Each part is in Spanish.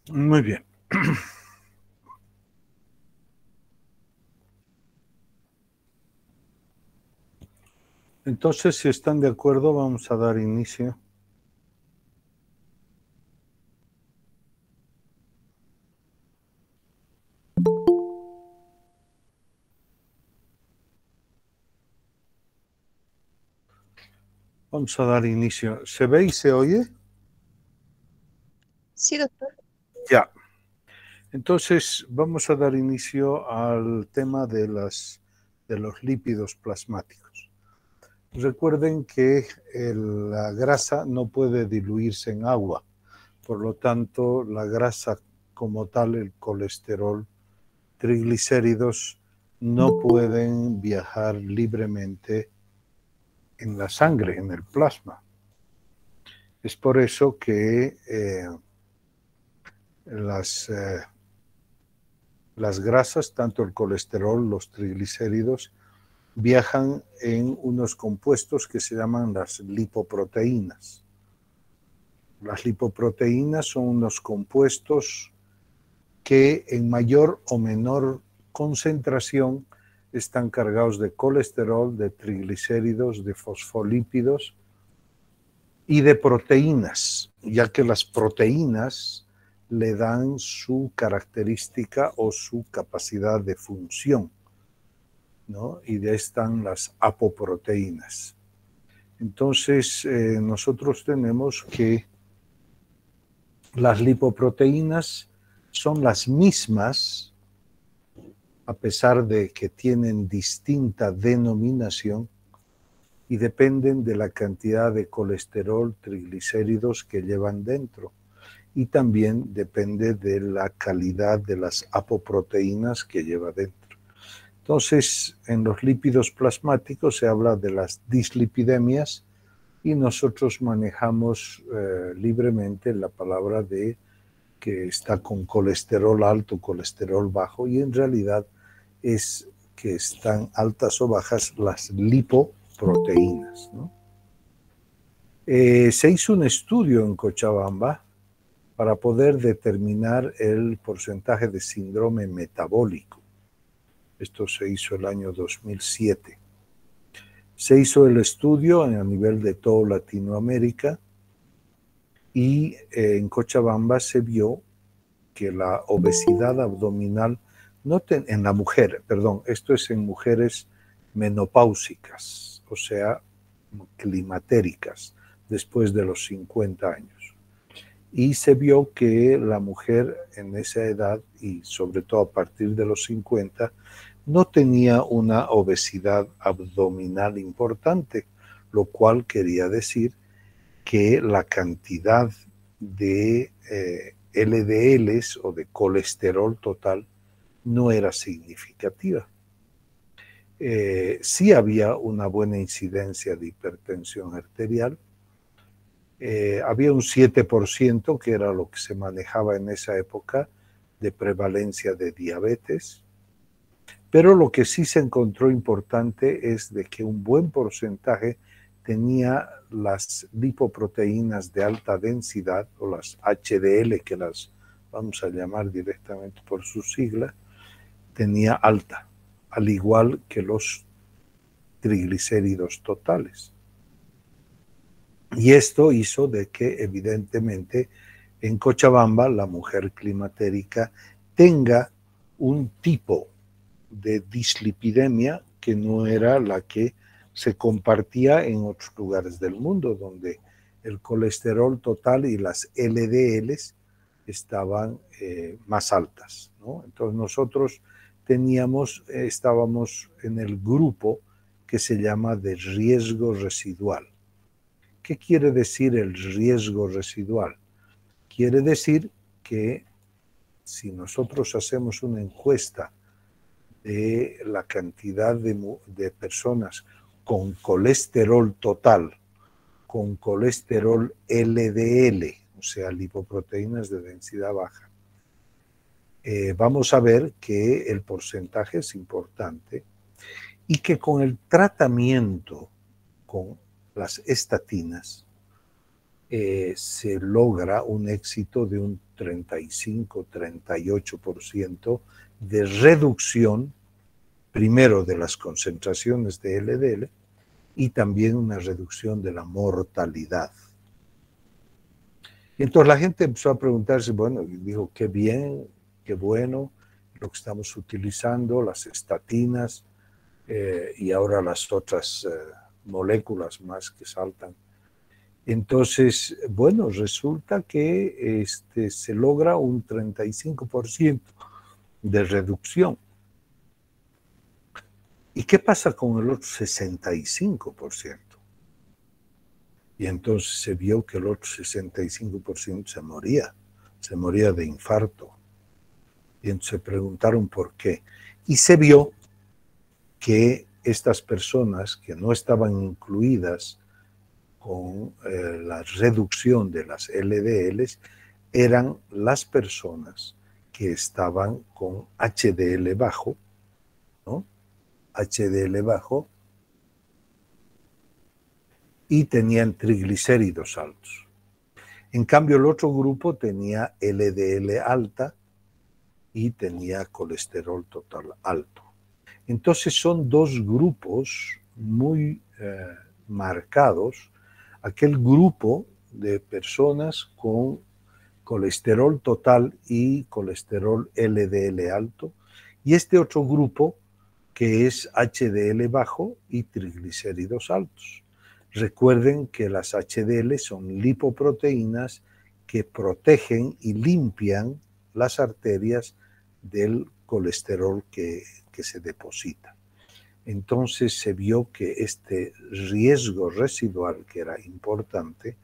Muy bien. Entonces, si están de acuerdo, vamos a dar inicio. Vamos a dar inicio. ¿Se ve y se oye? Sí, doctor. Ya. Entonces, vamos a dar inicio al tema de los lípidos plasmáticos. Recuerden que la grasa no puede diluirse en agua. Por lo tanto, la grasa como tal, el colesterol, triglicéridos, no pueden viajar libremente en la sangre, en el plasma. Es por eso que las grasas, tanto el colesterol, los triglicéridos, viajan en unos compuestos que se llaman las lipoproteínas. Las lipoproteínas son unos compuestos que en mayor o menor concentración están cargados de colesterol, de triglicéridos, de fosfolípidos y de proteínas, ya que las proteínas le dan su característica o su capacidad de función, ¿no? Y de ahí están las apoproteínas. Entonces, nosotros tenemos que las lipoproteínas son las mismas, a pesar de que tienen distinta denominación, y dependen de la cantidad de colesterol, triglicéridos que llevan dentro. Y también depende de la calidad de las apoproteínas que lleva dentro. Entonces, en los lípidos plasmáticos se habla de las dislipidemias y nosotros manejamos libremente la palabra de que está con colesterol alto, colesterol bajo, y en realidad es que están altas o bajas las lipoproteínas, ¿no? Se hizo un estudio en Cochabamba para poder determinar el porcentaje de síndrome metabólico. Esto se hizo el año 2007. Se hizo el estudio a nivel de toda Latinoamérica y en Cochabamba se vio que la obesidad abdominal, en la mujer, perdón, esto es en mujeres menopáusicas, o sea, climatéricas, después de los 50 años. Y se vio que la mujer en esa edad, y sobre todo a partir de los 50, no tenía una obesidad abdominal importante, lo cual quería decir que la cantidad de LDLs o de colesterol total no era significativa. Sí había una buena incidencia de hipertensión arterial. Había un 7% que era lo que se manejaba en esa época de prevalencia de diabetes, pero lo que sí se encontró importante es de que un buen porcentaje tenía las lipoproteínas de alta densidad, o las HDL, que las vamos a llamar directamente por su sigla, tenía alta, al igual que los triglicéridos totales. Y esto hizo de que evidentemente en Cochabamba la mujer climatérica tenga un tipo de dislipidemia que no era la que se compartía en otros lugares del mundo, donde el colesterol total y las LDLs estaban más altas, ¿no? Entonces nosotros estábamos en el grupo que se llama de riesgo residual. ¿Qué quiere decir el riesgo residual? Quiere decir que si nosotros hacemos una encuesta de la cantidad de personas con colesterol total, con colesterol LDL, o sea, lipoproteínas de densidad baja, vamos a ver que el porcentaje es importante y que con el tratamiento con las estatinas se logra un éxito de un 35-38% de reducción, primero de las concentraciones de LDL y también una reducción de la mortalidad. Y entonces la gente empezó a preguntarse, bueno, dijo, qué bien, qué bueno lo que estamos utilizando, las estatinas y ahora las otras moléculas más que saltan. Entonces, bueno, resulta que se logra un 35% de reducción. ¿Y qué pasa con el otro 65%? Y entonces se vio que el otro 65% se moría de infarto. Y entonces se preguntaron por qué. Y se vio que estas personas que no estaban incluidas con la reducción de las LDLs eran las personas que estaban con HDL bajo, ¿no? HDL bajo, y tenían triglicéridos altos. En cambio, el otro grupo tenía LDL alta y tenía colesterol total alto. Entonces son dos grupos muy marcados. Aquel grupo de personas con colesterol total y colesterol LDL alto, y este otro grupo que es HDL bajo y triglicéridos altos. Recuerden que las HDL son lipoproteínas que protegen y limpian las arterias del colesterol que se deposita. Entonces se vio que este riesgo residual, que era importante,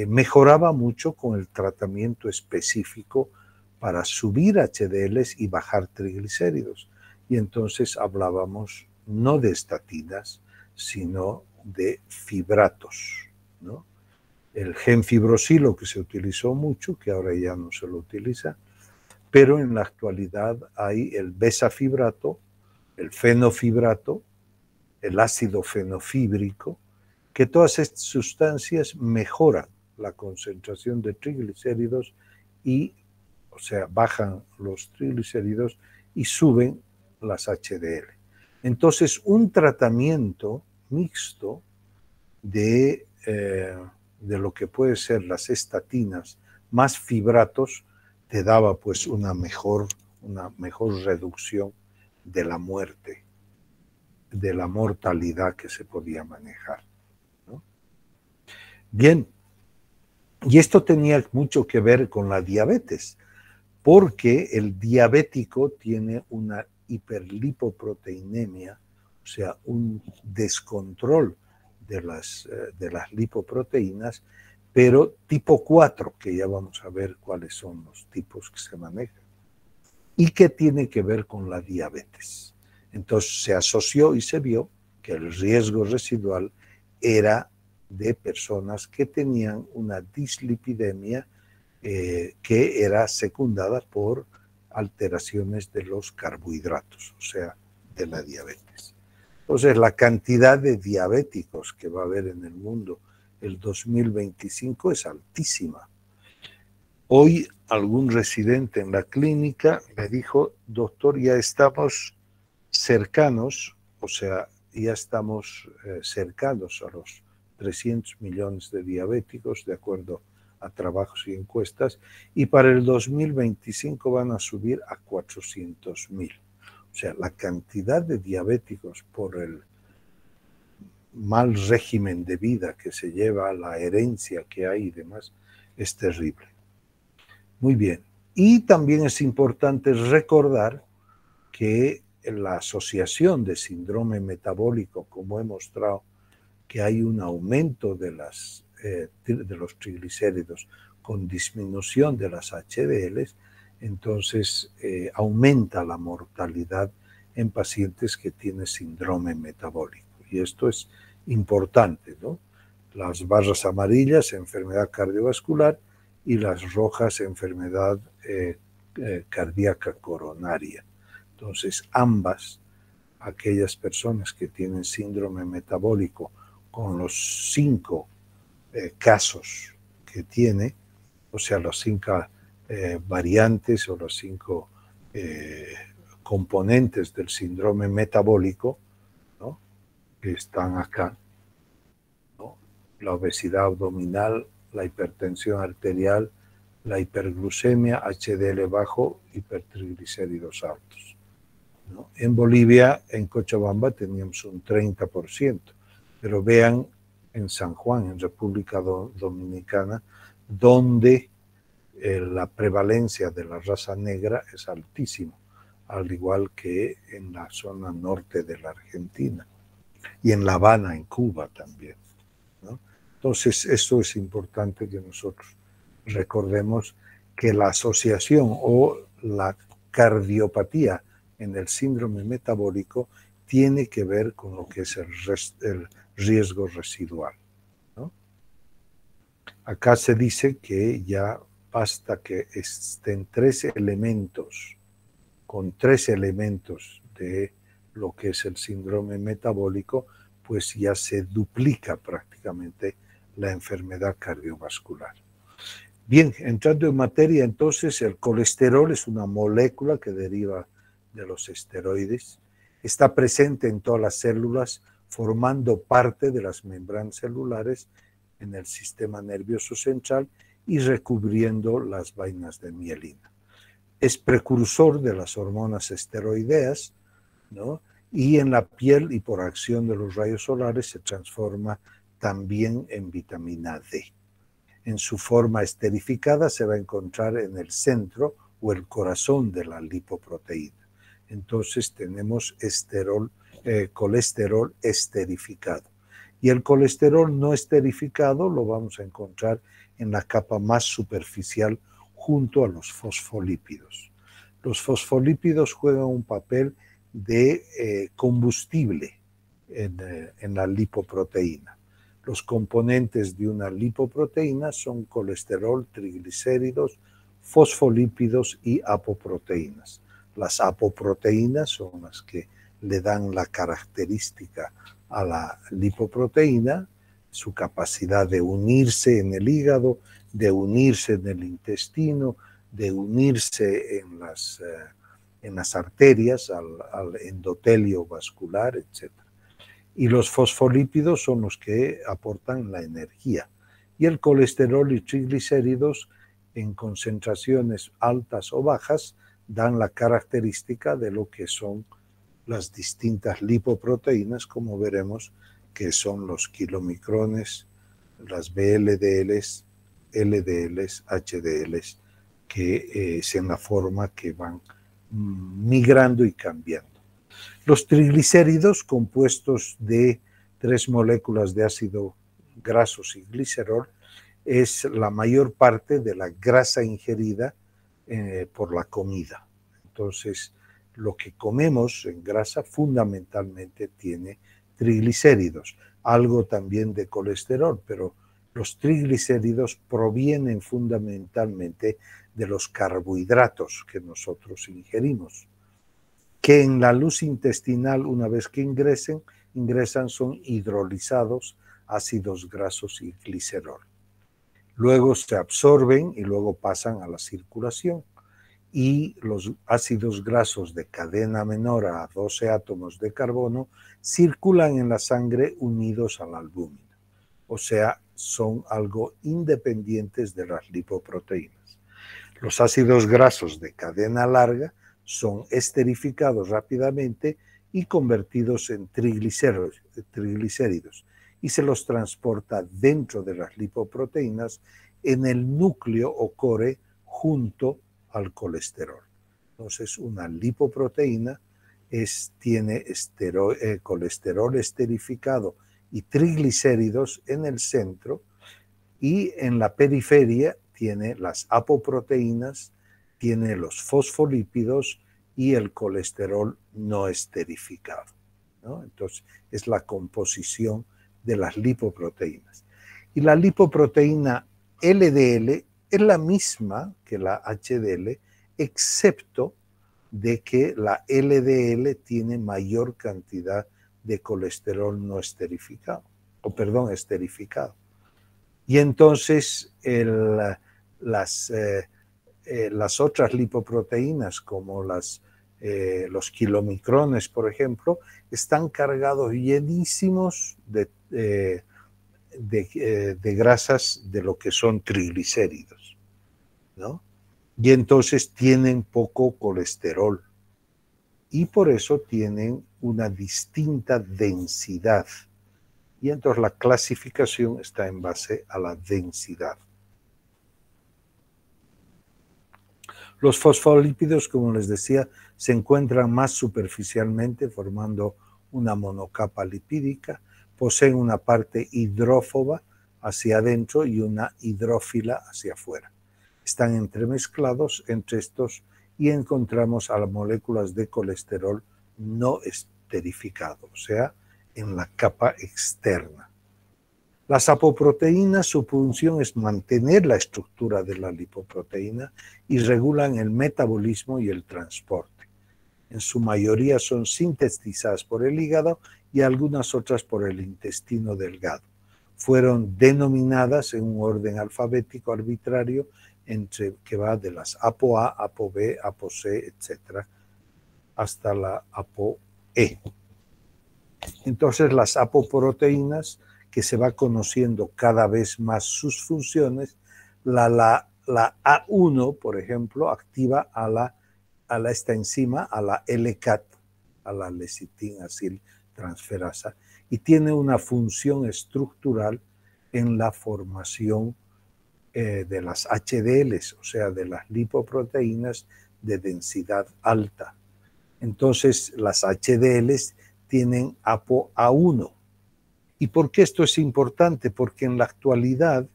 mejoraba mucho con el tratamiento específico para subir HDLs y bajar triglicéridos. Y entonces hablábamos no de estatinas, sino de fibratos, ¿no? El gemfibrosilo, que se utilizó mucho, que ahora ya no se lo utiliza, pero en la actualidad hay el besafibrato, el fenofibrato, el ácido fenofíbrico, que todas estas sustancias mejoran la concentración de triglicéridos y, o sea, bajan los triglicéridos y suben las HDL. Entonces, un tratamiento mixto de lo que puede ser las estatinas más fibratos te daba pues una mejor reducción de la muerte, de la mortalidad que se podía manejar, ¿no? Bien, y esto tenía mucho que ver con la diabetes, porque el diabético tiene una hiperlipoproteinemia, o sea, un descontrol de las lipoproteínas, pero tipo 4, que ya vamos a ver cuáles son los tipos que se manejan, y que tiene que ver con la diabetes. Entonces se asoció y se vio que el riesgo residual era de personas que tenían una dislipidemia que era secundada por alteraciones de los carbohidratos, o sea, de la diabetes. Entonces, la cantidad de diabéticos que va a haber en el mundo el 2025 es altísima. Hoy algún residente en la clínica me dijo, doctor, ya estamos cercanos, o sea, ya estamos cercanos a los 300 millones de diabéticos, de acuerdo a trabajos y encuestas, y para el 2025 van a subir a 400.000. O sea, la cantidad de diabéticos por el mal régimen de vida que se lleva, la herencia que hay y demás, es terrible. Muy bien. Y también es importante recordar que la asociación de síndrome metabólico, como he mostrado, que hay un aumento de los triglicéridos con disminución de las HDLs, entonces aumenta la mortalidad en pacientes que tienen síndrome metabólico. Y esto es importante, ¿no? Las barras amarillas, enfermedad cardiovascular, y las rojas, enfermedad cardíaca coronaria. Entonces, ambas, aquellas personas que tienen síndrome metabólico con los 5 casos que tiene, o sea, las 5 variantes o los 5 componentes del síndrome metabólico, ¿no?, que están acá, ¿no? La obesidad abdominal, la hipertensión arterial, la hiperglucemia, HDL bajo, hipertriglicéridos altos, ¿no? En Bolivia, en Cochabamba, teníamos un 30%, pero vean en San Juan, en República Dominicana, donde la prevalencia de la raza negra es altísima, al igual que en la zona norte de la Argentina y en La Habana, en Cuba también, ¿no? Entonces, eso es importante que nosotros recordemos, que la asociación o la cardiopatía en el síndrome metabólico tiene que ver con lo que es el riesgo residual, ¿no? Acá se dice que ya basta que estén 3 elementos, con 3 elementos de lo que es el síndrome metabólico, pues ya se duplica prácticamente la enfermedad cardiovascular. Bien, entrando en materia, entonces, el colesterol es una molécula que deriva de los esteroides, está presente en todas las células, formando parte de las membranas celulares en el sistema nervioso central y recubriendo las vainas de mielina. Es precursor de las hormonas esteroideas, ¿no?, y en la piel y por acción de los rayos solares se transforma también en vitamina D. En su forma esterificada se va a encontrar en el centro o el corazón de la lipoproteína. Entonces tenemos colesterol esterificado. Y el colesterol no esterificado lo vamos a encontrar en la capa más superficial junto a los fosfolípidos. Los fosfolípidos juegan un papel de combustible en la lipoproteína. Los componentes de una lipoproteína son colesterol, triglicéridos, fosfolípidos y apoproteínas. Las apoproteínas son las que le dan la característica a la lipoproteína, su capacidad de unirse en el hígado, de unirse en el intestino, de unirse en las arterias, al endotelio vascular, etc. Y los fosfolípidos son los que aportan la energía. Y el colesterol y triglicéridos en concentraciones altas o bajas dan la característica de lo que son las distintas lipoproteínas, como veremos, que son los kilomicrones, las VLDLs, LDLs, HDLs, que es en la forma que van migrando y cambiando. Los triglicéridos, compuestos de 3 moléculas de ácido grasos y glicerol, es la mayor parte de la grasa ingerida por la comida. Entonces, lo que comemos en grasa fundamentalmente tiene triglicéridos, algo también de colesterol, pero los triglicéridos provienen fundamentalmente de los carbohidratos que nosotros ingerimos, que en la luz intestinal, una vez que ingresan, son hidrolizados, ácidos grasos y glicerol. Luego se absorben y luego pasan a la circulación. Y los ácidos grasos de cadena menor a 12 átomos de carbono circulan en la sangre unidos a la albúmina. O sea, son algo independientes de las lipoproteínas. Los ácidos grasos de cadena larga son esterificados rápidamente y convertidos en triglicéridos y se los transporta dentro de las lipoproteínas en el núcleo o core junto al colesterol. Entonces, una lipoproteína tiene colesterol esterificado y triglicéridos en el centro, y en la periferia tiene las apoproteínas, tiene los fosfolípidos y el colesterol no esterificado, ¿no? Entonces, es la composición de las lipoproteínas. Y la lipoproteína LDL es la misma que la HDL, excepto de que la LDL tiene mayor cantidad de colesterol no esterificado, esterificado. Y entonces las otras lipoproteínas, como los kilomicrones, por ejemplo, están cargados llenísimos de grasas de lo que son triglicéridos, ¿no? Y entonces tienen poco colesterol y por eso tienen una distinta densidad. Y entonces la clasificación está en base a la densidad. Los fosfolípidos, como les decía, se encuentran más superficialmente formando una monocapa lipídica, poseen una parte hidrófoba hacia adentro y una hidrófila hacia afuera. Están entremezclados entre estos y encontramos a las moléculas de colesterol no esterificado, o sea, en la capa externa. Las apoproteínas, su función es mantener la estructura de la lipoproteína y regulan el metabolismo y el transporte. En su mayoría son sintetizadas por el hígado y algunas otras por el intestino delgado. Fueron denominadas en un orden alfabético arbitrario que va de las ApoA, ApoB, ApoC, etc., hasta la ApoE. Entonces las apoproteínas, que se va conociendo cada vez más sus funciones, la A1, por ejemplo, activa a esta enzima, a la LCAT, a la lecitina-aciltransferasa, y tiene una función estructural en la formación de las HDLs, o sea, de las lipoproteínas de densidad alta. Entonces, las HDLs tienen ApoA1. ¿Y por qué esto es importante? Porque en la actualidad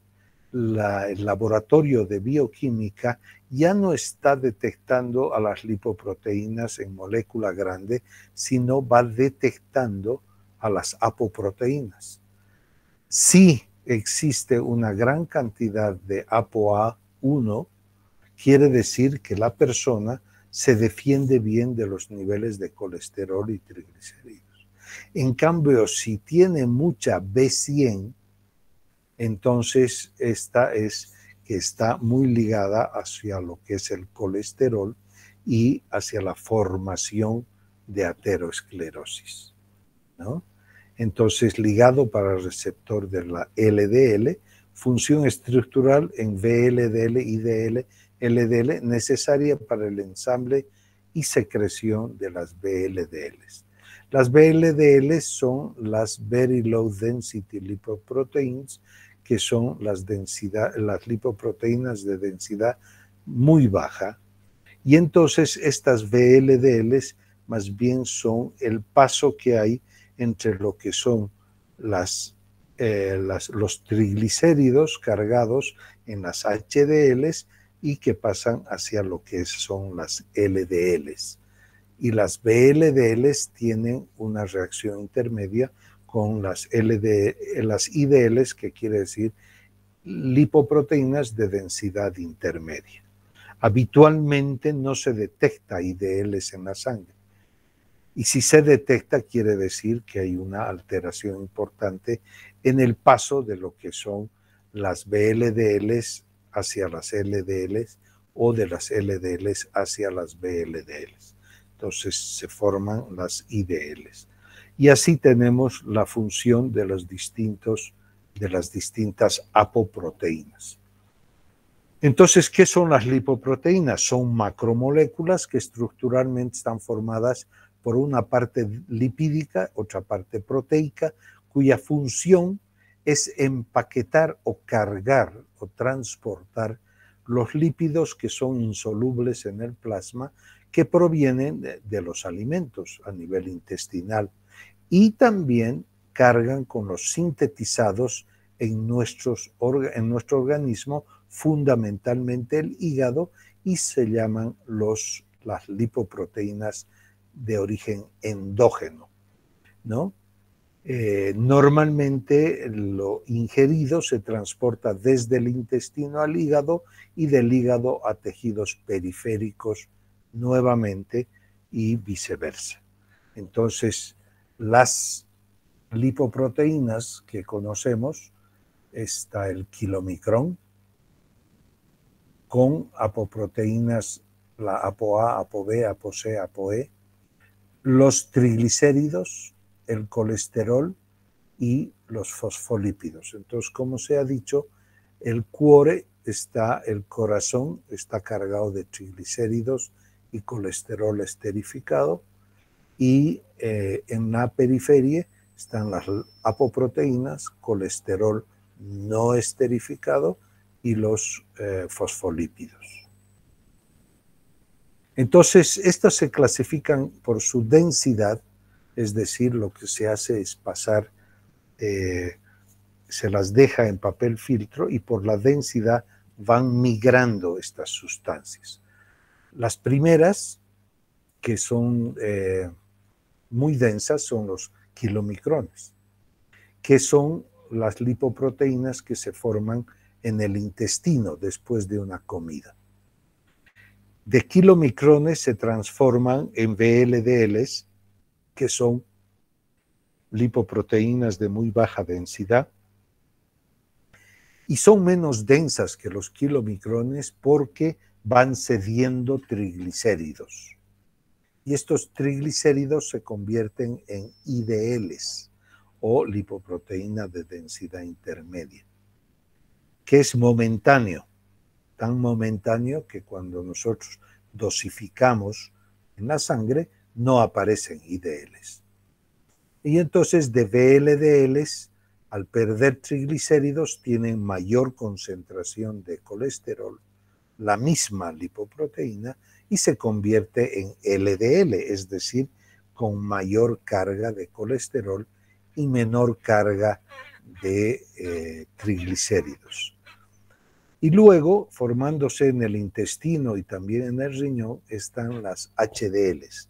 el laboratorio de bioquímica ya no está detectando a las lipoproteínas en molécula grande, sino va detectando a las apoproteínas. Si existe una gran cantidad de ApoA1, quiere decir que la persona se defiende bien de los niveles de colesterol y triglicéridos. En cambio, si tiene mucha B100, entonces esta es que está muy ligada hacia lo que es el colesterol y hacia la formación de aterosclerosis, ¿no? Entonces, ligado para el receptor de la LDL, función estructural en VLDL, IDL, LDL, necesaria para el ensamble y secreción de las VLDLs. Las VLDL son las Very Low Density Lipoproteins, que son las lipoproteínas de densidad muy baja. Y entonces estas VLDLs más bien son el paso que hay entre lo que son los triglicéridos cargados en las HDLs y que pasan hacia lo que son las LDLs. Y las VLDLs tienen una reacción intermedia con las IDLs, que quiere decir lipoproteínas de densidad intermedia. Habitualmente no se detecta IDLs en la sangre. Y si se detecta, quiere decir que hay una alteración importante en el paso de lo que son las VLDLs hacia las LDLs o de las LDLs hacia las VLDLs. Entonces se forman las IDLs. Y así tenemos la función de las distintas apoproteínas. Entonces, ¿qué son las lipoproteínas? Son macromoléculas que estructuralmente están formadas por una parte lipídica, otra parte proteica, cuya función es empaquetar o cargar o transportar los lípidos que son insolubles en el plasma, que provienen de los alimentos a nivel intestinal, y también cargan con los sintetizados en nuestro organismo, fundamentalmente el hígado, y se llaman las lipoproteínas de origen endógeno, ¿no? Normalmente lo ingerido se transporta desde el intestino al hígado y del hígado a tejidos periféricos nuevamente y viceversa. Entonces, las lipoproteínas que conocemos está el kilomicrón, con apoproteínas, la ApoA, ApoB, ApoC, ApoE, los triglicéridos, el colesterol y los fosfolípidos. Entonces, como se ha dicho, el cuore el corazón está cargado de triglicéridos y colesterol esterificado, y en la periferia están las apoproteínas, colesterol no esterificado y los fosfolípidos. Entonces, estos se clasifican por su densidad, es decir, lo que se hace es pasar, se las deja en papel filtro y por la densidad van migrando estas sustancias. Las primeras, que son muy densas, son los kilomicrones, que son las lipoproteínas que se forman en el intestino después de una comida. De kilomicrones se transforman en VLDLs, que son lipoproteínas de muy baja densidad, y son menos densas que los kilomicrones porque van cediendo triglicéridos. Y estos triglicéridos se convierten en IDLs, o lipoproteína de densidad intermedia, que es momentáneo, tan momentáneo que cuando nosotros dosificamos en la sangre no aparecen IDLs. Y entonces de VLDLs, al perder triglicéridos, tienen mayor concentración de colesterol, la misma lipoproteína, y se convierte en LDL, es decir, con mayor carga de colesterol y menor carga de triglicéridos. Y luego, formándose en el intestino y también en el riñón, están las HDLs,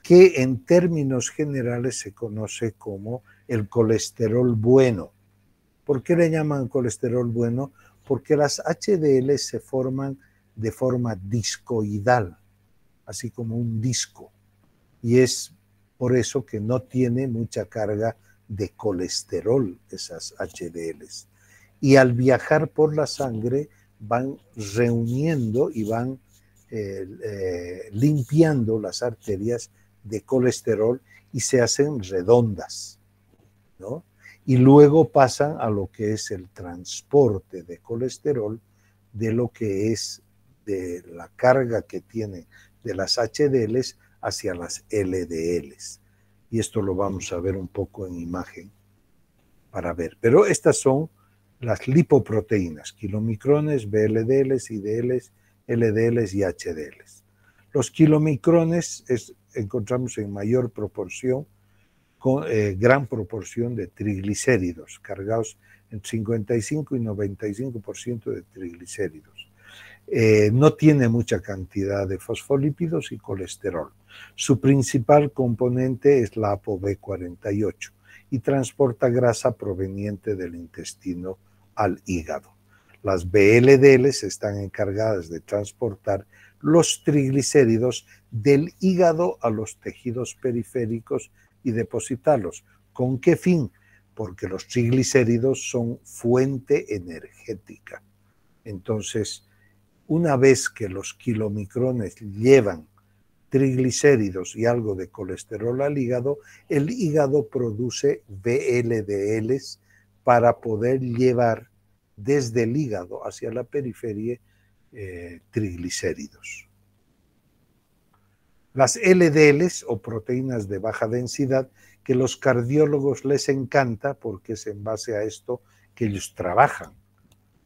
que en términos generales se conoce como el colesterol bueno. ¿Por qué le llaman colesterol bueno? Porque las HDLs se forman de forma discoidal, así como un disco, y es por eso que no tiene mucha carga de colesterol esas HDLs. Y al viajar por la sangre van reuniendo y van limpiando las arterias de colesterol y se hacen redondas, ¿no? Y luego pasan a lo que es el transporte de colesterol, de lo que es de la carga que tiene de las HDLs hacia las LDLs. Y esto lo vamos a ver un poco en imagen para ver. Pero estas son las lipoproteínas, kilomicrones, VLDLs, IDLs, LDLs y HDLs. Los kilomicrones encontramos en mayor proporción, con gran proporción de triglicéridos, cargados en 55 y 95% de triglicéridos. No tiene mucha cantidad de fosfolípidos y colesterol. Su principal componente es la ApoB48 y transporta grasa proveniente del intestino al hígado. Las VLDLs están encargadas de transportar los triglicéridos del hígado a los tejidos periféricos y depositarlos. ¿Con qué fin? Porque los triglicéridos son fuente energética. Entonces, una vez que los kilomicrones llevan triglicéridos y algo de colesterol al hígado, el hígado produce VLDLs para poder llevar desde el hígado hacia la periferia triglicéridos. Las LDLs, o proteínas de baja densidad, que los cardiólogos les encanta porque es en base a esto que ellos trabajan,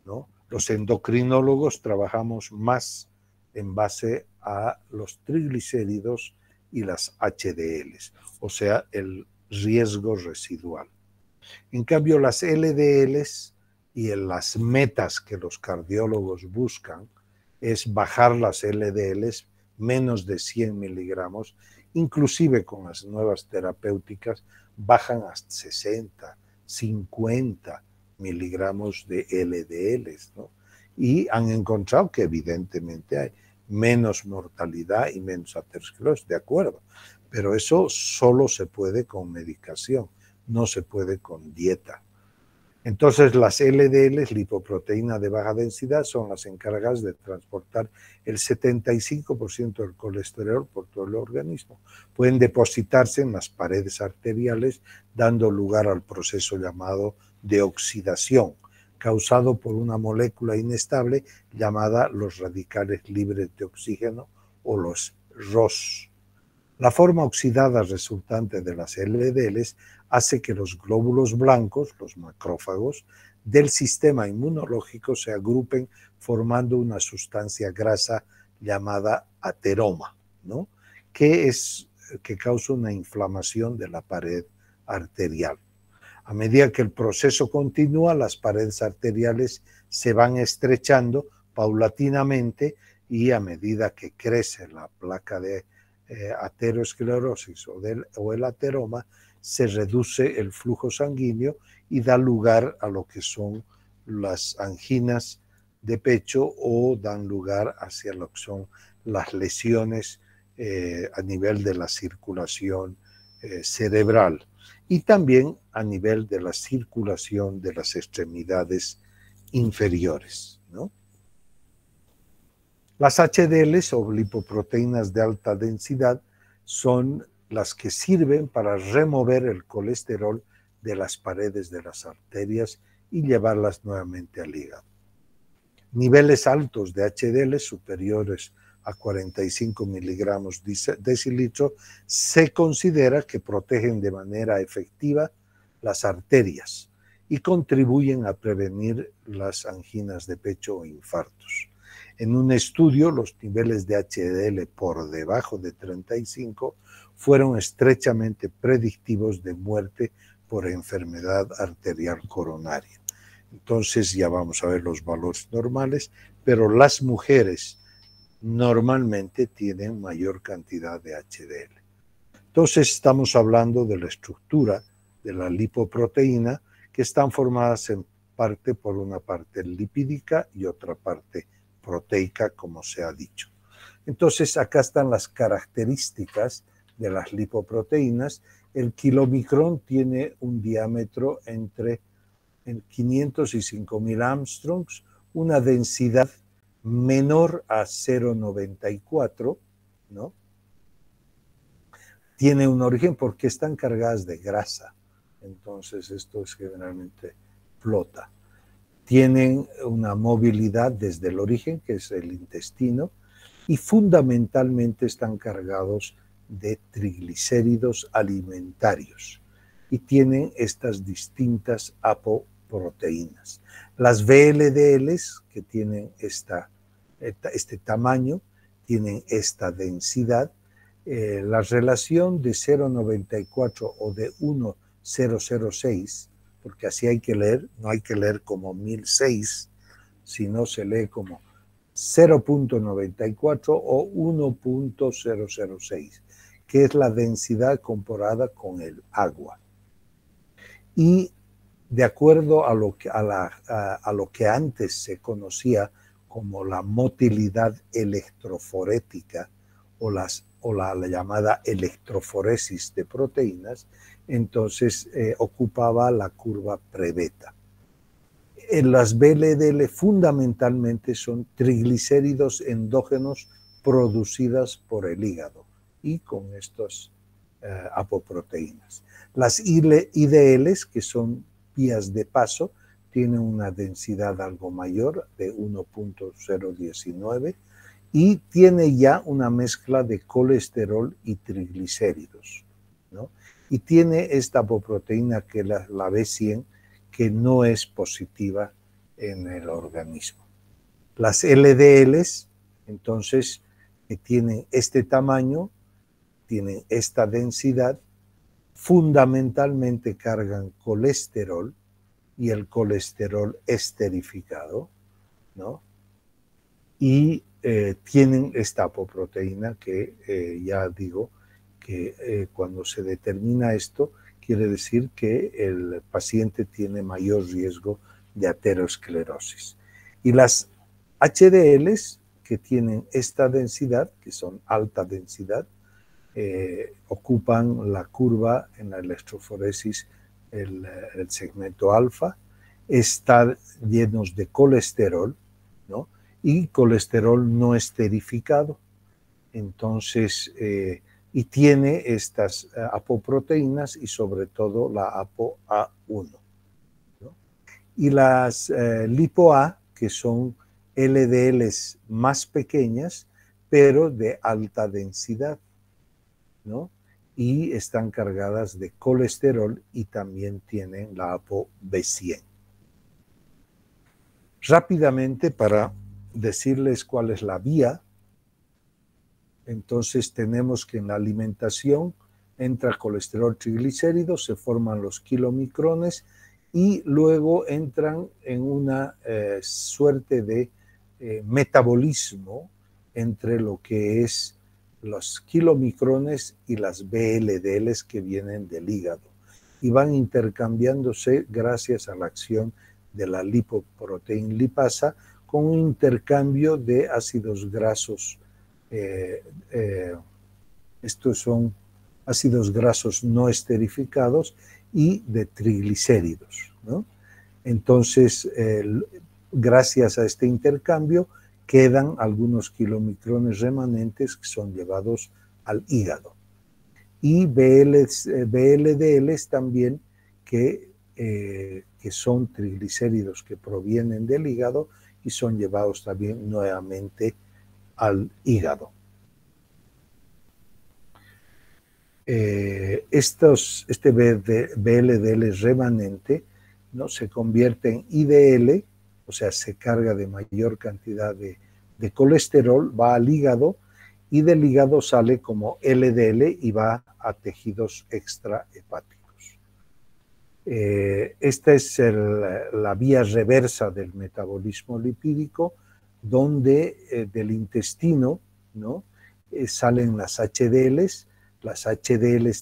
¿no? Los endocrinólogos trabajamos más en base a los triglicéridos y las HDLs, o sea, el riesgo residual. En cambio, las LDLs y las metas que los cardiólogos buscan es bajar las LDLs menos de 100 miligramos, inclusive con las nuevas terapéuticas bajan hasta 60, 50 miligramos de LDLs, ¿no? Y han encontrado que evidentemente hay menos mortalidad y menos aterosclerosis, de acuerdo, pero eso solo se puede con medicación, no se puede con dieta. Entonces las LDLs, lipoproteína de baja densidad, son las encargadas de transportar el 75% del colesterol por todo el organismo. Pueden depositarse en las paredes arteriales, dando lugar al proceso llamado de oxidación, causado por una molécula inestable llamada los radicales libres de oxígeno o los ROS. La forma oxidada resultante de las LDLs hace que los glóbulos blancos, los macrófagos, del sistema inmunológico se agrupen formando una sustancia grasa llamada ateroma, ¿no? que causa una inflamación de la pared arterial. A medida que el proceso continúa, las paredes arteriales se van estrechando paulatinamente y a medida que crece la placa de aterosclerosis o el ateroma, se reduce el flujo sanguíneo y da lugar a lo que son las anginas de pecho o dan lugar hacia lo que son las lesiones a nivel de la circulación cerebral y también a nivel de la circulación de las extremidades inferiores, ¿no? Las HDLs o lipoproteínas de alta densidad son las que sirven para remover el colesterol de las paredes de las arterias y llevarlas nuevamente al hígado. Niveles altos de HDL superiores a 45 miligramos decilitro se considera que protegen de manera efectiva las arterias y contribuyen a prevenir las anginas de pecho o infartos. En un estudio, los niveles de HDL por debajo de 35 fueron estrechamente predictivos de muerte por enfermedad arterial coronaria. Entonces ya vamos a ver los valores normales, pero las mujeres normalmente tienen mayor cantidad de HDL. Entonces estamos hablando de la estructura de la lipoproteína, que están formadas en parte por una parte lipídica y otra parte proteica, como se ha dicho. Entonces acá están las características de las lipoproteínas. El kilomicrón tiene un diámetro entre 500 y 5000 Armstrongs, una densidad menor a 0,94, ¿no? Tiene un origen porque están cargadas de grasa, entonces esto es generalmente flota. Tienen una movilidad desde el origen, que es el intestino, y fundamentalmente están cargados de triglicéridos alimentarios y tienen estas distintas apoproteínas. Las VLDLs, que tienen este tamaño, tienen esta densidad. La relación de 0,94 o de 1,006, porque así hay que leer, no hay que leer como 1006, sino se lee como 0,94 o 1,006, que es la densidad comparada con el agua. Y de acuerdo a lo que antes se conocía como la motilidad electroforética o la llamada electroforesis de proteínas, entonces ocupaba la curva pre-beta. Las VLDL fundamentalmente son triglicéridos endógenos producidas por el hígado y con estas apoproteínas. Las IDLs, que son vías de paso, tienen una densidad algo mayor de 1,019 y tiene ya una mezcla de colesterol y triglicéridos, ¿no? Y tiene esta apoproteína que es la B100, que no es positiva en el organismo. Las LDLs, entonces, que tienen este tamaño, tienen esta densidad, fundamentalmente cargan colesterol y el colesterol esterificado, ¿no? Y tienen esta apoproteína que ya digo que cuando se determina esto, quiere decir que el paciente tiene mayor riesgo de aterosclerosis. Y las HDLs que tienen esta densidad, que son alta densidad, ocupan la curva en la electroforesis, el segmento alfa, están llenos de colesterol, ¿no? Y colesterol no esterificado. Entonces, y tiene estas apoproteínas y sobre todo la ApoA1, ¿no? Y las lipo-A, que son LDLs más pequeñas, pero de alta densidad, ¿no? Y están cargadas de colesterol y también tienen la ApoB100. Rápidamente, para decirles cuál es la vía, entonces tenemos que en la alimentación entra colesterol, triglicéridos, se forman los kilomicrones y luego entran en una suerte de metabolismo entre lo que es los kilomicrones y las VLDLs que vienen del hígado y van intercambiándose gracias a la acción de la lipoproteína lipasa con un intercambio de ácidos grasos. Estos son ácidos grasos no esterificados y de triglicéridos, ¿no? Entonces, gracias a este intercambio, quedan algunos kilomicrones remanentes que son llevados al hígado. Y VLDLs también que son triglicéridos que provienen del hígado y son llevados también nuevamente al hígado. Este VLDL remanente, ¿no?, se convierte en IDL, o sea, se carga de mayor cantidad de colesterol, va al hígado y del hígado sale como LDL y va a tejidos extrahepáticos. Esta es la vía reversa del metabolismo lipídico, donde del intestino, ¿no?, salen las HDLs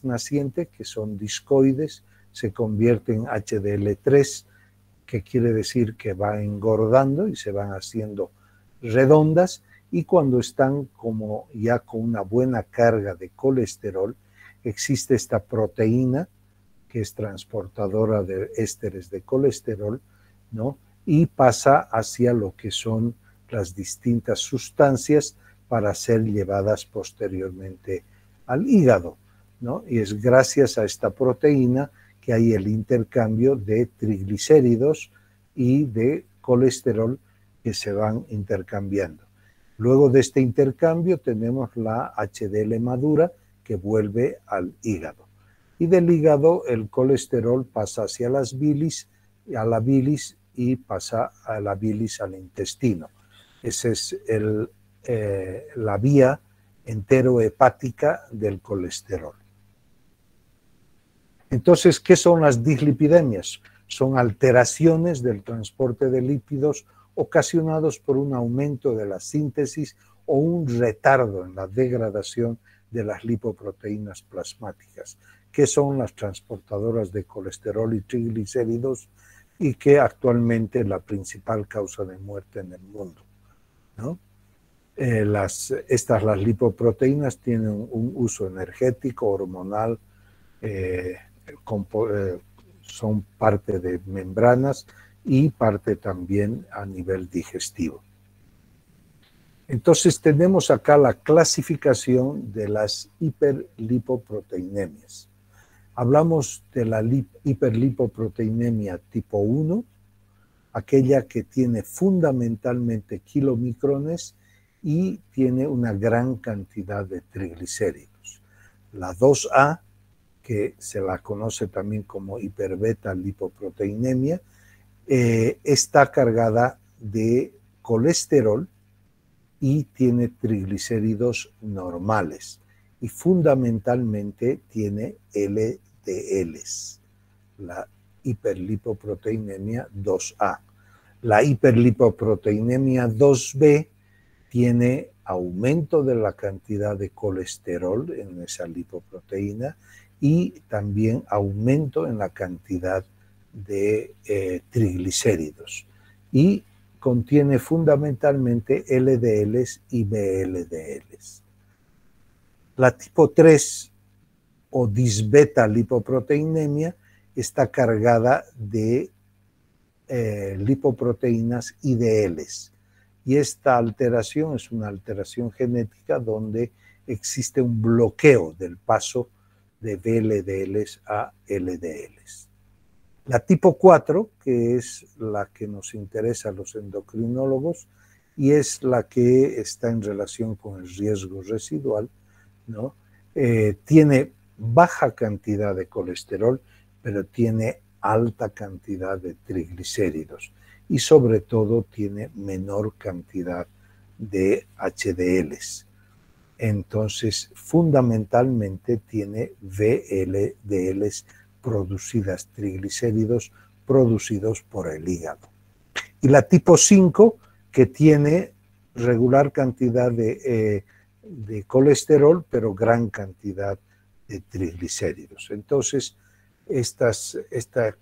nacientes, que son discoides, se convierten en HDL3, que quiere decir que va engordando y se van haciendo redondas, y cuando están como ya con una buena carga de colesterol, existe esta proteína que es transportadora de ésteres de colesterol, ¿no?, y pasa hacia lo que son las distintas sustancias para ser llevadas posteriormente al hígado, ¿no? Y es gracias a esta proteína que hay el intercambio de triglicéridos y de colesterol que se van intercambiando. Luego de este intercambio tenemos la HDL madura que vuelve al hígado. Y del hígado el colesterol pasa hacia las bilis, a la bilis y pasa a la bilis al intestino. Esa es la vía enterohepática del colesterol. Entonces, ¿qué son las dislipidemias? Son alteraciones del transporte de lípidos ocasionados por un aumento de la síntesis o un retardo en la degradación de las lipoproteínas plasmáticas, que son las transportadoras de colesterol y triglicéridos y que actualmente es la principal causa de muerte en el mundo, ¿no? Las lipoproteínas tienen un uso energético, hormonal, son parte de membranas y parte también a nivel digestivo. Entonces tenemos acá la clasificación de las hiperlipoproteinemias. Hablamos de la hiperlipoproteinemia tipo 1, aquella que tiene fundamentalmente kilomicrones y tiene una gran cantidad de triglicéridos. La 2A, que se la conoce también como hiperbeta lipoproteinemia, está cargada de colesterol y tiene triglicéridos normales y fundamentalmente tiene LDLs, la hiperlipoproteinemia 2A. La hiperlipoproteinemia 2B tiene aumento de la cantidad de colesterol en esa lipoproteína y también aumento en la cantidad de triglicéridos. Y contiene fundamentalmente LDLs y VLDLs. La tipo 3 o disbeta lipoproteinemia está cargada de lipoproteínas IDLs. Y esta alteración es una alteración genética donde existe un bloqueo del paso de VLDLs a LDLs. La tipo 4, que es la que nos interesa a los endocrinólogos y es la que está en relación con el riesgo residual, ¿no? Tiene baja cantidad de colesterol, pero tiene alta cantidad de triglicéridos y sobre todo tiene menor cantidad de HDLs. Entonces, fundamentalmente tiene VLDLs producidas, triglicéridos producidos por el hígado. Y la tipo 5, que tiene regular cantidad de colesterol, pero gran cantidad de triglicéridos. Entonces, esta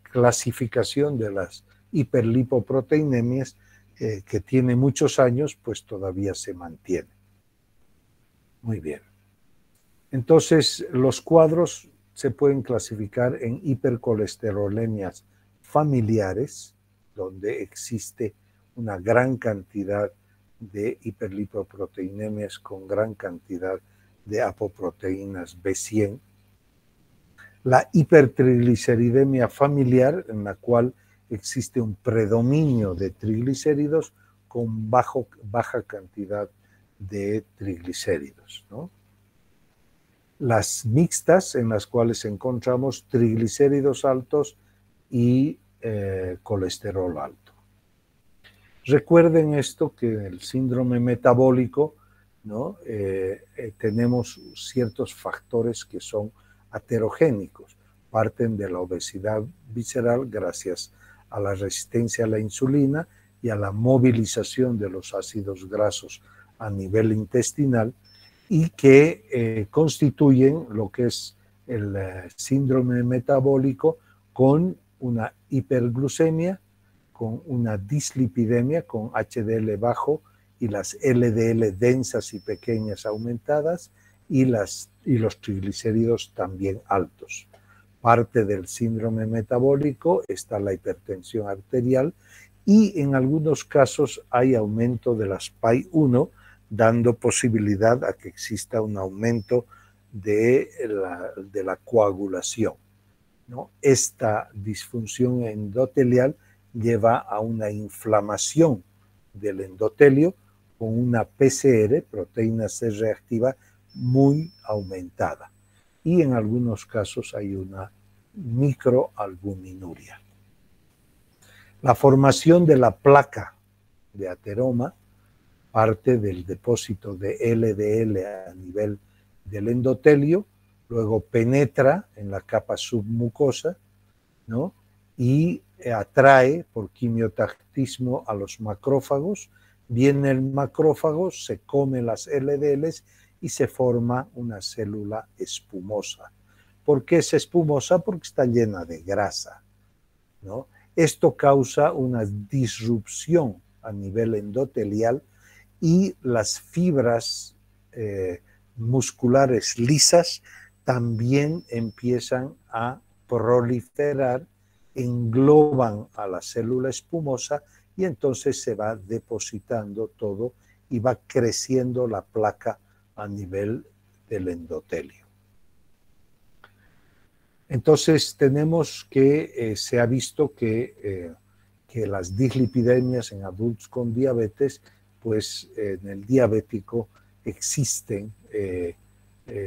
clasificación de las hiperlipoproteinemias, que tiene muchos años, pues todavía se mantiene. Muy bien. Entonces, los cuadros se pueden clasificar en hipercolesterolemias familiares, donde existe una gran cantidad de hiperlipoproteinemias con gran cantidad de apoproteínas B100. La hipertrigliceridemia familiar, en la cual existe un predominio de triglicéridos con baja cantidad de triglicéridos, ¿no? Las mixtas, en las cuales encontramos triglicéridos altos y colesterol alto. Recuerden esto, que en el síndrome metabólico, ¿no? Tenemos ciertos factores que son aterogénicos, parten de la obesidad visceral gracias a la resistencia a la insulina y a la movilización de los ácidos grasos a nivel intestinal, y que constituyen lo que es el síndrome metabólico con una hiperglucemia, con una dislipidemia, con HDL bajo y las LDL densas y pequeñas aumentadas y los triglicéridos también altos. Parte del síndrome metabólico está la hipertensión arterial y en algunos casos hay aumento de las PAI-1, dando posibilidad a que exista un aumento de la coagulación, ¿no? Esta disfunción endotelial lleva a una inflamación del endotelio con una PCR, proteína C reactiva, muy aumentada. Y en algunos casos hay una microalbuminuria. La formación de la placa de ateroma parte del depósito de LDL a nivel del endotelio, luego penetra en la capa submucosa, ¿no? Y atrae por quimiotactismo a los macrófagos. Viene el macrófago, se come las LDLs y se forma una célula espumosa. ¿Por qué es espumosa? Porque está llena de grasa, ¿no? Esto causa una disrupción a nivel endotelial y las fibras musculares lisas también empiezan a proliferar, engloban a la célula espumosa y entonces se va depositando todo y va creciendo la placa a nivel del endotelio. Entonces tenemos que se ha visto que las dislipidemias en adultos con diabetes, pues en el diabético existen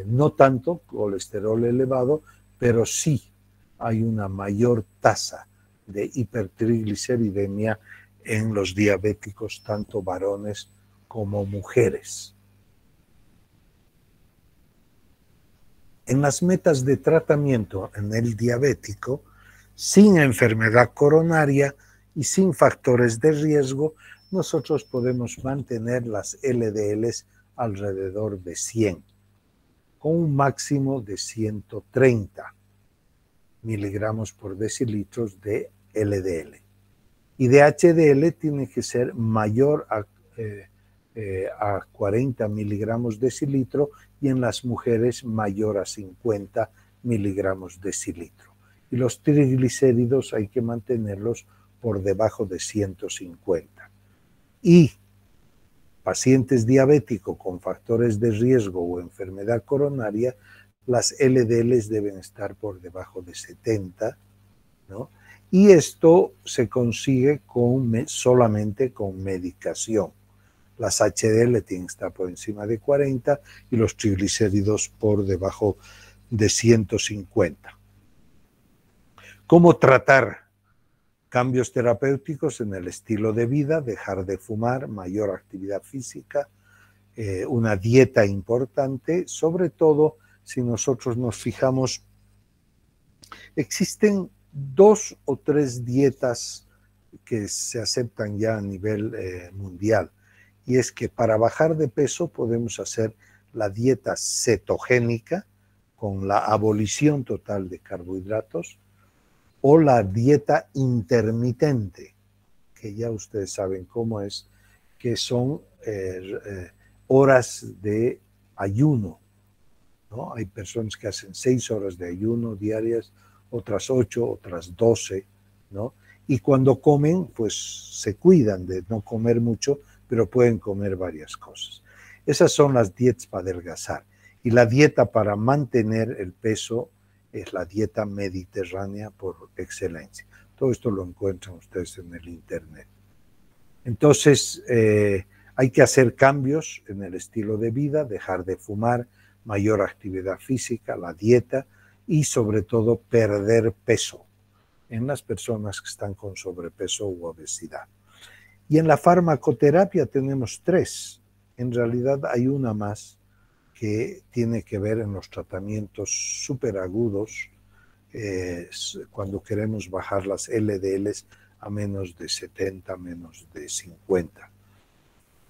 no tanto colesterol elevado, pero sí hay una mayor tasa de hipertrigliceridemia en los diabéticos, tanto varones como mujeres. En las metas de tratamiento en el diabético, sin enfermedad coronaria y sin factores de riesgo, nosotros podemos mantener las LDLs alrededor de 100, con un máximo de 130 miligramos por decilitros de LDL. Y de HDL tiene que ser mayor a 40 miligramos decilitro y en las mujeres mayor a 50 miligramos decilitro. Y los triglicéridos hay que mantenerlos por debajo de 150. Y pacientes diabéticos con factores de riesgo o enfermedad coronaria, las LDLs deben estar por debajo de 70, ¿no? Y esto se consigue solamente con medicación. Las HDL tienen que estar por encima de 40 y los triglicéridos por debajo de 150. ¿Cómo tratar? Cambios terapéuticos en el estilo de vida, dejar de fumar, mayor actividad física, una dieta importante, sobre todo si nosotros nos fijamos, existen 2 o 3 dietas que se aceptan ya a nivel mundial, y es que para bajar de peso podemos hacer la dieta cetogénica con la abolición total de carbohidratos, o la dieta intermitente, que ya ustedes saben cómo es, que son horas de ayuno, ¿no? Hay personas que hacen 6 horas de ayuno diarias, otras 8, otras 12, ¿no? Y cuando comen, pues se cuidan de no comer mucho, pero pueden comer varias cosas. Esas son las dietas para adelgazar. Y la dieta para mantener el peso es la dieta mediterránea por excelencia. Todo esto lo encuentran ustedes en el internet. Entonces, hay que hacer cambios en el estilo de vida, dejar de fumar, mayor actividad física, la dieta y sobre todo perder peso en las personas que están con sobrepeso u obesidad. Y en la farmacoterapia tenemos 3. En realidad hay una más que tiene que ver en los tratamientos superagudos, cuando queremos bajar las LDLs a menos de 70, menos de 50.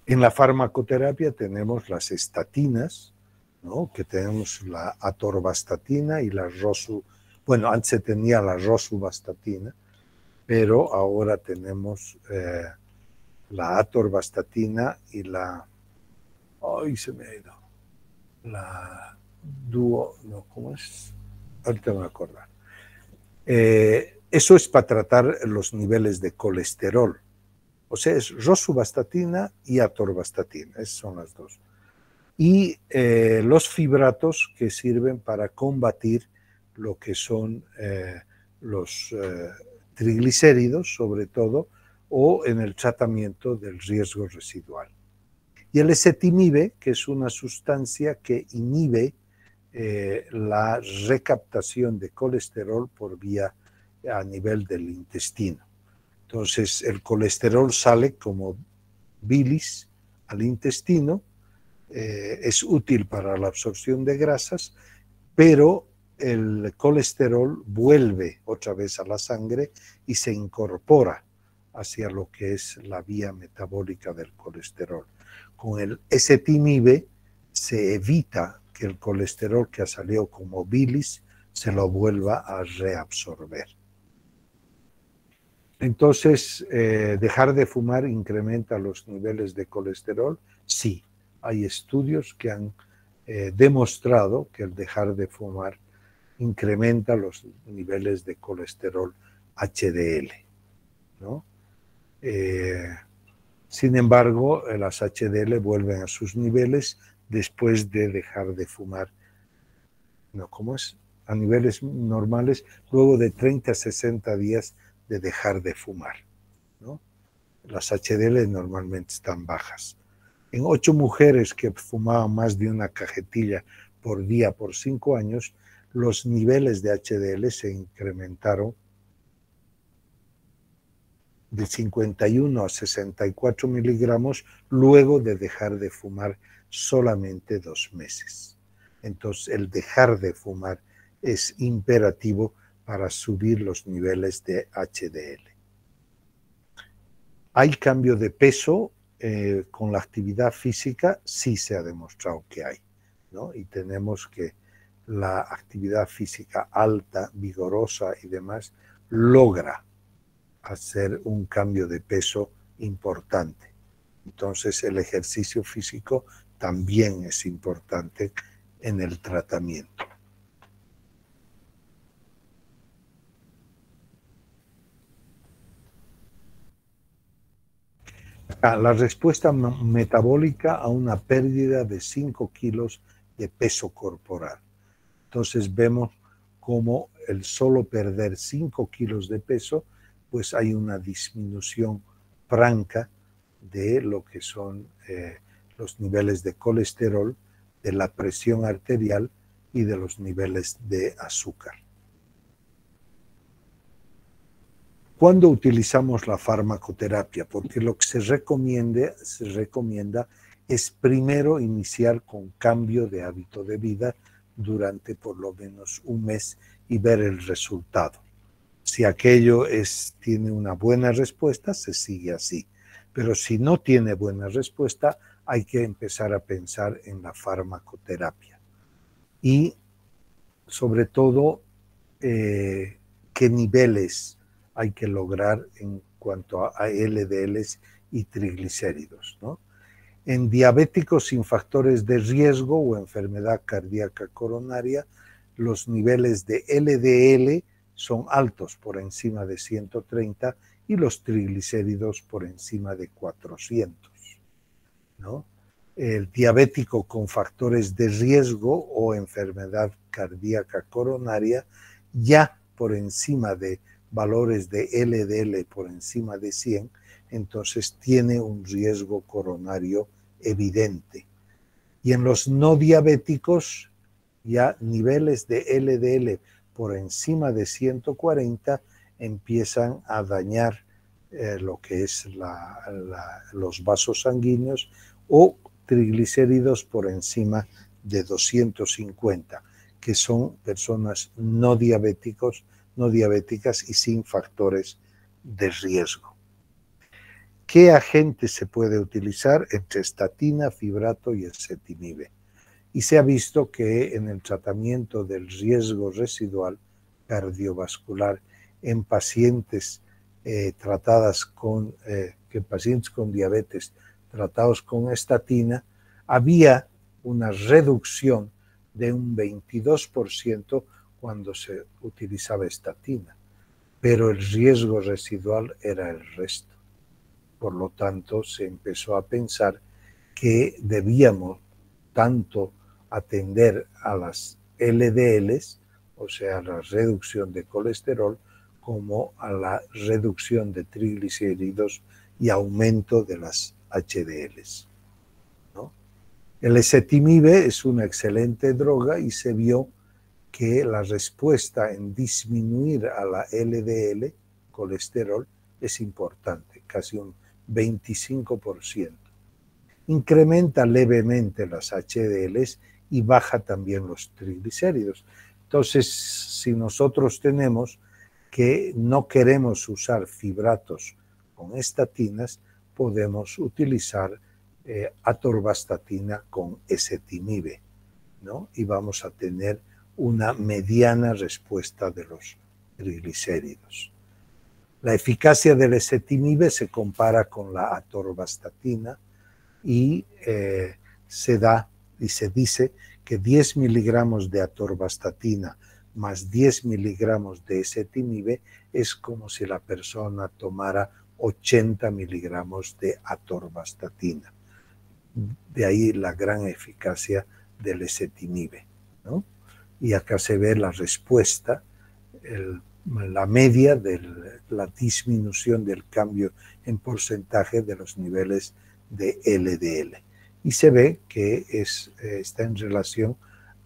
En la farmacoterapia tenemos las estatinas, ¿no? Que tenemos la atorvastatina y la bueno, antes se tenía la rosuvastatina, pero ahora tenemos la atorvastatina y la, ay, se me ha ido, la ¿cómo es? Ahorita me voy a acordar. Eso es para tratar los niveles de colesterol. O sea, es rosuvastatina y atorvastatina, esas son las 2. Y los fibratos que sirven para combatir lo que son los triglicéridos, sobre todo, o en el tratamiento del riesgo residual. Y el ezetimibe, que es una sustancia que inhibe la recaptación de colesterol por vía a nivel del intestino. Entonces, el colesterol sale como bilis al intestino, es útil para la absorción de grasas, pero el colesterol vuelve otra vez a la sangre y se incorpora hacia lo que es la vía metabólica del colesterol. Con el ezetimibe se evita que el colesterol que ha salido como bilis se lo vuelva a reabsorber. Entonces, ¿dejar de fumar incrementa los niveles de colesterol? Sí, hay estudios que han demostrado que el dejar de fumar incrementa los niveles de colesterol HDL, ¿no? Sin embargo, las HDL vuelven a sus niveles después de dejar de fumar, ¿no? ¿Cómo es? A niveles normales, luego de 30 a 60 días de dejar de fumar, ¿no? Las HDL normalmente están bajas. En 8 mujeres que fumaban más de una cajetilla por día por 5 años, los niveles de HDL se incrementaron de 51 a 64 miligramos luego de dejar de fumar solamente 2 meses. Entonces, el dejar de fumar es imperativo para subir los niveles de HDL. ¿Hay cambio de peso con la actividad física? Sí se ha demostrado que hay, ¿no? Y tenemos que la actividad física alta, vigorosa y demás, logra hacer un cambio de peso importante. Entonces, el ejercicio físico también es importante en el tratamiento. La respuesta metabólica a una pérdida de 5 kilos de peso corporal. Entonces vemos cómo el solo perder 5 kilos de peso, pues hay una disminución franca de lo que son los niveles de colesterol, de la presión arterial y de los niveles de azúcar. ¿Cuándo utilizamos la farmacoterapia? Porque lo que se recomienda es primero iniciar con cambio de hábito de vida durante por lo menos un mes y ver el resultado. Si aquello tiene una buena respuesta, se sigue así. Pero si no tiene buena respuesta, hay que empezar a pensar en la farmacoterapia. Y sobre todo, qué niveles hay que lograr en cuanto a LDLs y triglicéridos, ¿no? En diabéticos sin factores de riesgo o enfermedad cardíaca coronaria, los niveles de LDL son altos, por encima de 130, y los triglicéridos por encima de 400, ¿no? El diabético con factores de riesgo o enfermedad cardíaca coronaria, ya por encima de valores de LDL por encima de 100, entonces tiene un riesgo coronario evidente. Y en los no diabéticos, ya niveles de LDL por encima de 140 empiezan a dañar lo que es los vasos sanguíneos, o triglicéridos por encima de 250, que son personas no diabéticas y sin factores de riesgo. ¿Qué agente se puede utilizar? Entre estatina, fibrato y ezetimibe. Y se ha visto que en el tratamiento del riesgo residual cardiovascular en pacientes pacientes con diabetes tratados con estatina, había una reducción de un 22% cuando se utilizaba estatina, pero el riesgo residual era el resto. Por lo tanto, se empezó a pensar que debíamos tanto atender a las LDLs, o sea, la reducción de colesterol, como a la reducción de triglicéridos y aumento de las HDLs, ¿no? El ezetimibe es una excelente droga y se vio que la respuesta en disminuir a la LDL, colesterol, es importante, casi un 25%. Incrementa levemente las HDLs y baja también los triglicéridos. Entonces, si nosotros tenemos que no queremos usar fibratos con estatinas, podemos utilizar atorvastatina con ezetimibe, ¿no? Y vamos a tener una mediana respuesta de los triglicéridos. La eficacia del ezetimibe se compara con la atorvastatina y se dice que 10 miligramos de atorvastatina más 10 miligramos de ezetimibe es como si la persona tomara 80 miligramos de atorvastatina. De ahí la gran eficacia del ezetimibe, ¿no? Y acá se ve la respuesta, la media de la disminución del cambio en porcentaje de los niveles de LDL. Y se ve que está en relación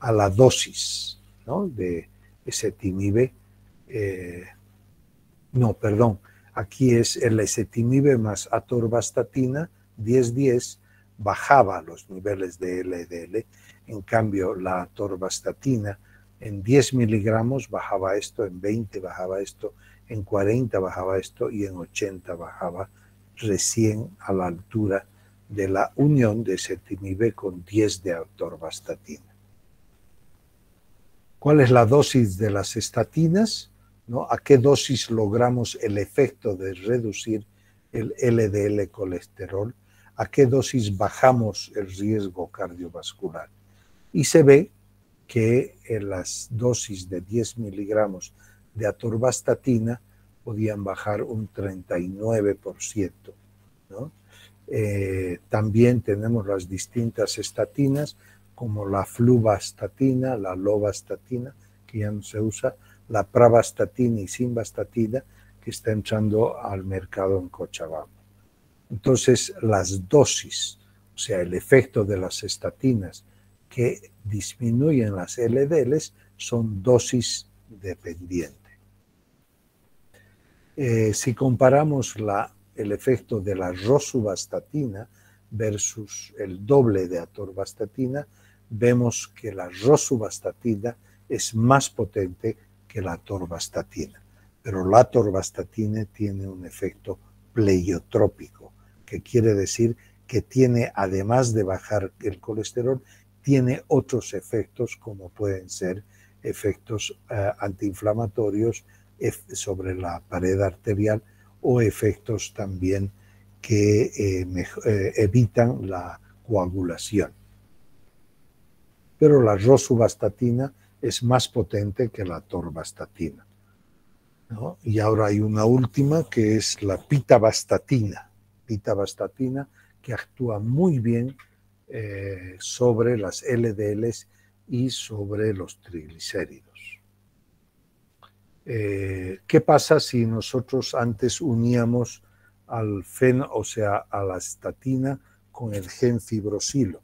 a la dosis, ¿no? De ezetimibe. Aquí es el ezetimibe más atorvastatina, 10-10, bajaba los niveles de LDL. En cambio, la atorvastatina en 10 miligramos bajaba esto, en 20 bajaba esto, en 40 bajaba esto y en 80 bajaba, recién a la altura de la unión de ezetimibe con 10 de atorvastatina. ¿Cuál es la dosis de las estatinas? ¿No? ¿A qué dosis logramos el efecto de reducir el LDL colesterol? ¿A qué dosis bajamos el riesgo cardiovascular? Y se ve que en las dosis de 10 miligramos de atorvastatina podían bajar un 39%, ¿no? También tenemos las distintas estatinas, como la fluvastatina, la lovastatina, que ya no se usa, la pravastatina y simvastatina, que está entrando al mercado en Cochabamba. Entonces, las dosis, o sea, el efecto de las estatinas que disminuyen las LDLs son dosis dependientes. Si comparamos el efecto de la rosuvastatina versus el doble de atorvastatina, vemos que la rosuvastatina es más potente que la atorvastatina, pero la atorvastatina tiene un efecto pleiotrópico, que quiere decir que tiene, además de bajar el colesterol, tiene otros efectos como pueden ser efectos antiinflamatorios sobre la pared arterial o efectos también que evitan la coagulación. Pero la rosuvastatina es más potente que la atorvastatina, ¿no? Y ahora hay una última que es la pitavastatina. Pitavastatina que actúa muy bien sobre las LDLs y sobre los triglicéridos. ¿Qué pasa si nosotros antes uníamos al o sea, a la estatina con el gen fibrosilo?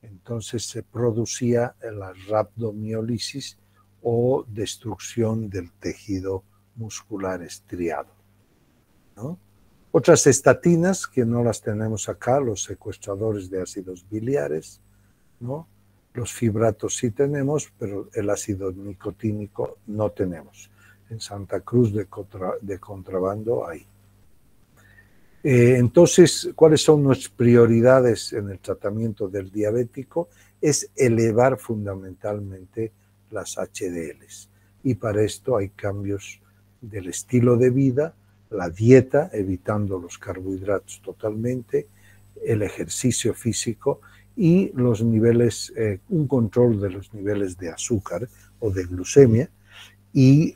Entonces se producía la rhabdomiólisis o destrucción del tejido muscular estriado, ¿no? Otras estatinas que no las tenemos acá, los secuestradores de ácidos biliares, ¿no? Los fibratos sí tenemos, pero el ácido nicotínico no tenemos. En Santa Cruz de contrabando hay. Entonces, ¿cuáles son nuestras prioridades en el tratamiento del diabético? Es elevar fundamentalmente las HDLs. Y para esto hay cambios del estilo de vida, la dieta, evitando los carbohidratos totalmente, el ejercicio físico y los niveles, un control de los niveles de azúcar o de glucemia. Y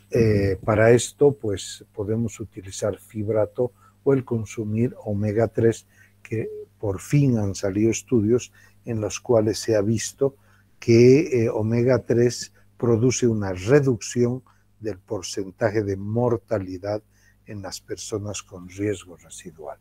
para esto, pues podemos utilizar fibrato o el consumir omega 3, que por fin han salido estudios en los cuales se ha visto que omega 3 produce una reducción del porcentaje de mortalidad en las personas con riesgo residual.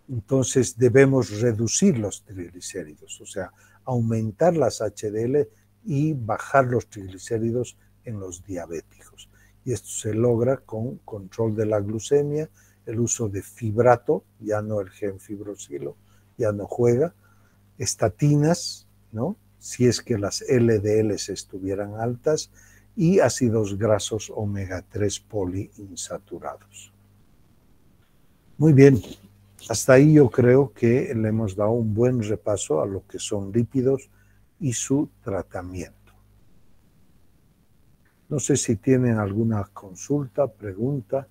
Entonces debemos reducir los triglicéridos, o sea, aumentar las HDL y bajar los triglicéridos en los diabéticos. Y esto se logra con control de la glucemia, el uso de fibrato, ya no el gen fibrosilo, ya no juega, estatinas, ¿no? Si es que las LDLs estuvieran altas, y ácidos grasos omega 3 poliinsaturados. Muy bien, hasta ahí yo creo que le hemos dado un buen repaso a lo que son lípidos y su tratamiento. No sé si tienen alguna consulta, pregunta.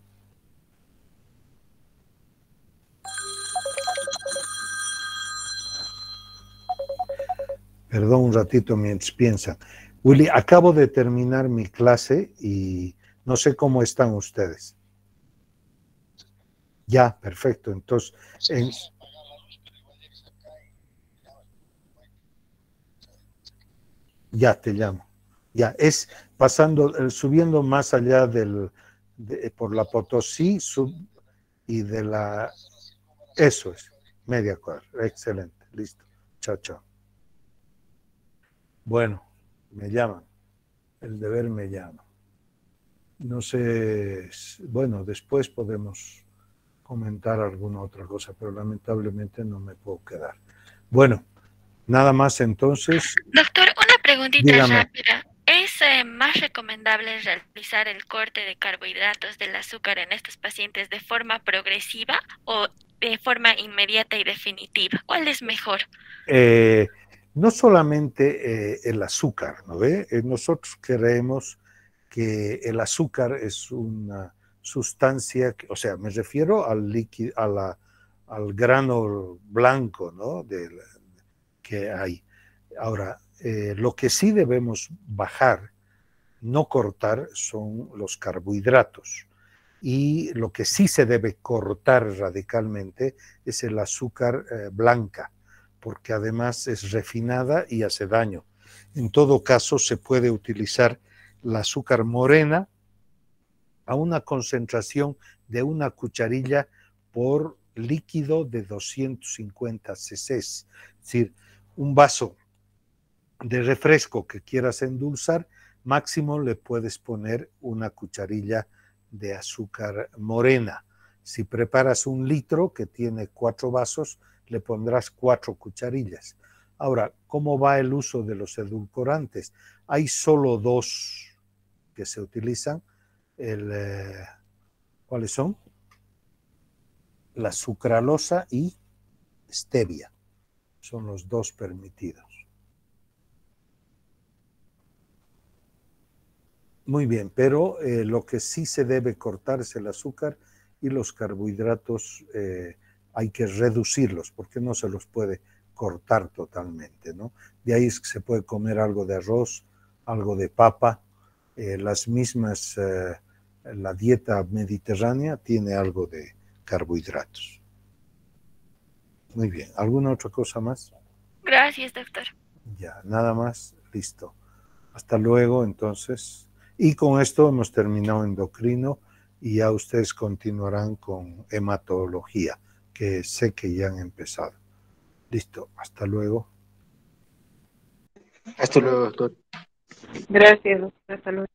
Perdón un ratito mientras piensan. Willy, acabo de terminar mi clase y no sé cómo están ustedes. Ya, perfecto. Entonces, ya te llamo. Ya, es pasando, subiendo más allá por la Potosí y de la... Eso es, media cuadra. Excelente, listo. Chao, chao. Bueno, me llaman. El deber me llama. No sé, bueno, después podemos comentar alguna otra cosa, pero lamentablemente no me puedo quedar. Bueno, nada más entonces. Doctor, una preguntita Dígame. rápida. ¿Es más recomendable realizar el corte de carbohidratos del azúcar en estos pacientes de forma progresiva o de forma inmediata y definitiva? ¿Cuál es mejor? No solamente el azúcar, ¿no ve? Nosotros creemos que el azúcar es una sustancia, o sea, me refiero al líquido, al grano blanco, ¿no? Que hay. Ahora, lo que sí debemos bajar, no cortar, son los carbohidratos. Y lo que sí se debe cortar radicalmente es el azúcar blanca, porque además es refinada y hace daño. En todo caso, se puede utilizar el azúcar morena a una concentración de una cucharilla por líquido de 250 cc. Es decir, un vaso de refresco que quieras endulzar, máximo le puedes poner una cucharilla de azúcar morena. Si preparas 1 litro que tiene 4 vasos, le pondrás 4 cucharillas. Ahora, ¿cómo va el uso de los edulcorantes? Hay solo 2 que se utilizan. ¿Cuáles son? La sucralosa y stevia. Son los 2 permitidos. Muy bien, pero lo que sí se debe cortar es el azúcar y los carbohidratos hay que reducirlos porque no se los puede cortar totalmente, ¿no? De ahí es que se puede comer algo de arroz, algo de papa, las mismas, la dieta mediterránea tiene algo de carbohidratos. Muy bien, ¿alguna otra cosa más? Gracias, doctor. Ya, nada más, listo. Hasta luego, entonces. Y con esto hemos terminado endocrino y ya ustedes continuarán con hematología, que sé que ya han empezado. Listo, hasta luego. Hasta luego, doctor. Gracias, doctor. Hasta luego.